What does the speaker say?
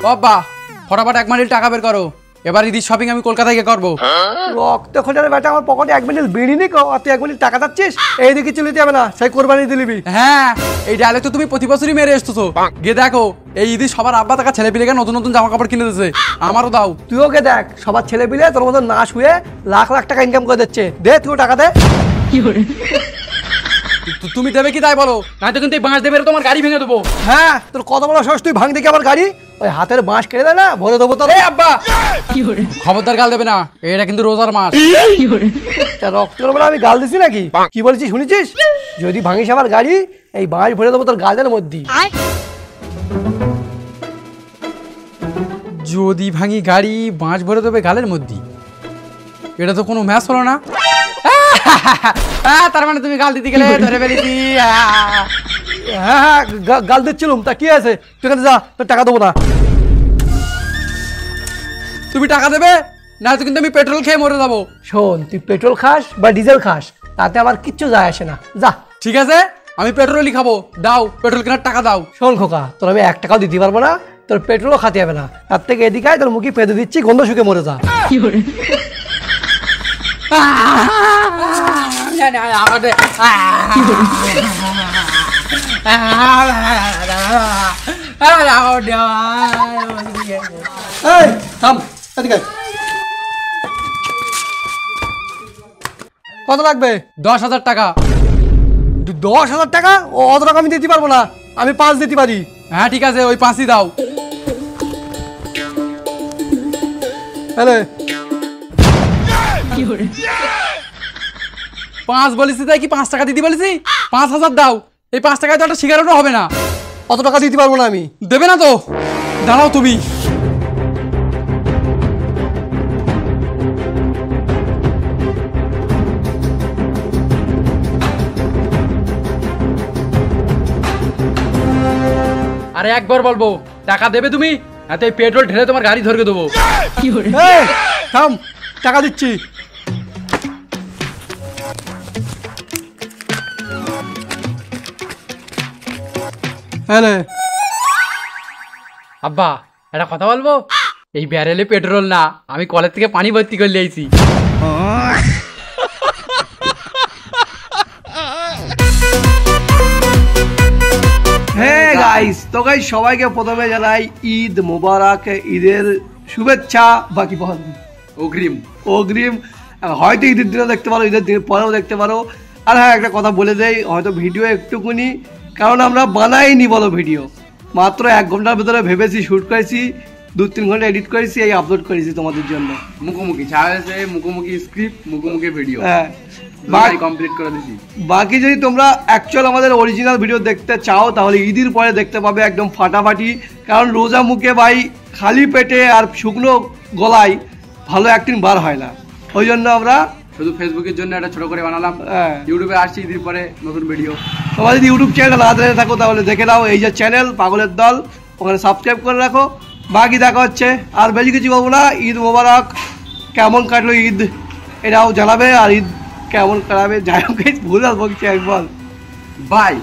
বাবা ফটাফট 1 বান্ডিল টাকা বের করো, এবার ঈদের শপিং আমি কলকাতায় গিয়ে করবো। রক্ত খোঁজার বেটা আমার পকেটে 1 বান্ডিল বিড়ি নেই কো, আর তুই 1 বান্ডিল টাকা চাচ্ছিস? এইদিকে চলে যাবে না, সেই কোরবানি দিলিবি। হ্যাঁ এই ডায়লগ তো তুমি প্রতি বছরই মেরে এসছো। গিয়ে দেখো এই ঈদে সবার আব্বা টাকা ছেলে পিলেকে নতুন নতুন জামা কাপড় কিনে দিচ্ছে, আমারও দাও। তুই ওকে দেখ, সবার ছেলে পিলে তোর মতো না শুয়ে লাখ লাখ টাকা ইনকাম করে দিচ্ছে, দে তুই টাকা দে। তুমি দেবে কি তাই বলো, নয়তো কিন্তু এই বাঁশ দেবে তোমার গাড়ি ভেঙে দেবো। হ্যাঁ তোর কত বড় সাহস, তুই ভাঙ দেখি আমার গাড়ি, ওই হাতের বাঁশ কেটে দেয় না ভরে দেবো তোর। আব্বা খবরদার গাল দেবে না, এটা কিন্তু রোজার মাস। রক্ত বলে আমি গাল দিছি নাকি? কি বলছিস শুনেছিস? যদি ভাঙিস আমার গাড়ি এই বাঁশ ভরে দেবো তোর গালের মধ্যে। যদি ভাঙি গাড়ি বাঁশ ভরে দেবে গালের মধ্যে, এটা তো কোনো ম্যাচ হলো না। তার মানে তুমি গাল দিতে গেলে ধরে ফেলেছি। হ্যাঁ গাল দিচ্ছিলুম, তা কি আছে? তুই এখানে যা, তোর টাকা দেবো না। তুমি টাকা দেবে না তো কিন্তু আমি পেট্রোল খেয়ে মরে যাবো। শোন, তুই পেট্রোল খাস বা ডিজেল খাস তাতে আমার কিচ্ছু যায় আসে না, যা। ঠিক আছে আমি পেট্রোলই খাবো, দাও পেট্রোল কেনার টাকা দাও। শোন খোকা, তোর আমি 1 টাকাও দিতে পারবো না, তোর পেট্রোলও খাতে হবে না, তার থেকে এদিকে আয়, তোর মুখে পেঁদে দিচ্ছি, গন্ধ শুকে মরে যা। কত লাগবে? 10,000 টাকা। 10,000 টাকা? ও অত টাকা আমি দিতে পারবো না, আমি 5 দিতে পারি। হ্যাঁ ঠিক আছে ওই 5ই দাও। হ্যালো 5 বলেছি তাই কি 5 টাকা দিতে বলেছি? 5,000 দাও, এই 5 টাকায় তো একটা সিগারেটও হবে না। অত টাকা দিতে পারবো না আমি। দেবে না তো দাঁড়াও তুমি। আরে একবার বলবো টাকা দেবে তুমি, এত পেট্রোল ঢেলে তোমার গাড়ি ধরে দেবো। থাম, টাকা দিচ্ছি। হ্যালো আব্বা একটা কথা বলবো, এই ব্যারেলে পেট্রোল না, আমি কলেজ থেকে পানি ভর্তি করে নিয়েছি। হ্যাঁ গাইস, তো গাইস সবাইকে প্রথমে জানাই ঈদ মোবারক, ঈদের শুভেচ্ছা। বাকি বল অগ্রিম অগ্রিম। হয়তো ঈদের দিনও দেখতে পারো, ঈদের দিন পরেও দেখতে পারো। আর হ্যাঁ একটা কথা বলে দেই, হয়তো ভিডিও একটুকুনি, কারণ আমরা বানাইনি বলো ভিডিও, মাত্র 1 ঘন্টার ভিতরে ভেবেছি, শ্যুট করেছি, 2-3 ঘন্টা এডিট করেছি, এই আপলোড করেছি তোমাদের জন্য। মুখোমুখি ছাড়াছে, মুখোমুখি স্ক্রিপ্ট, মুখোমুখি ভিডিও, হ্যাঁ কমপ্লিট করে দিছি। বাকি যদি তোমরা অ্যাকচুয়াল আমাদের অরিজিনাল ভিডিও দেখতে চাও তাহলে ঈদের পরে দেখতে পাবে একদম ফাটাফাটি, কারণ রোজা মুখে ভাই খালি পেটে আর শুকনো গলায় ভালো অ্যাক্টিং বার হয় না, ওই জন্য আমরা শুধু ফেসবুকের জন্য একটা ছোট করে বানালাম। ইউটিউবে আসছি ঈদের পরে নতুন ভিডিও। তোমরা যদি ইউটিউব চ্যানেল না দেখে থাকো তাহলে দেখে নাও, এই যে চ্যানেল পাগলের দল, ওখানে সাবস্ক্রাইব করে রাখো। বাকি দেখা হচ্ছে, আর বেশি কিছু বলবো না। ঈদ মোবারক, কেমন কাটলো ঈদ এটাও জানাবে, আর ঈদ কেমন কাটাবে, যাই হোক ভুল বলছি একবার, বাই।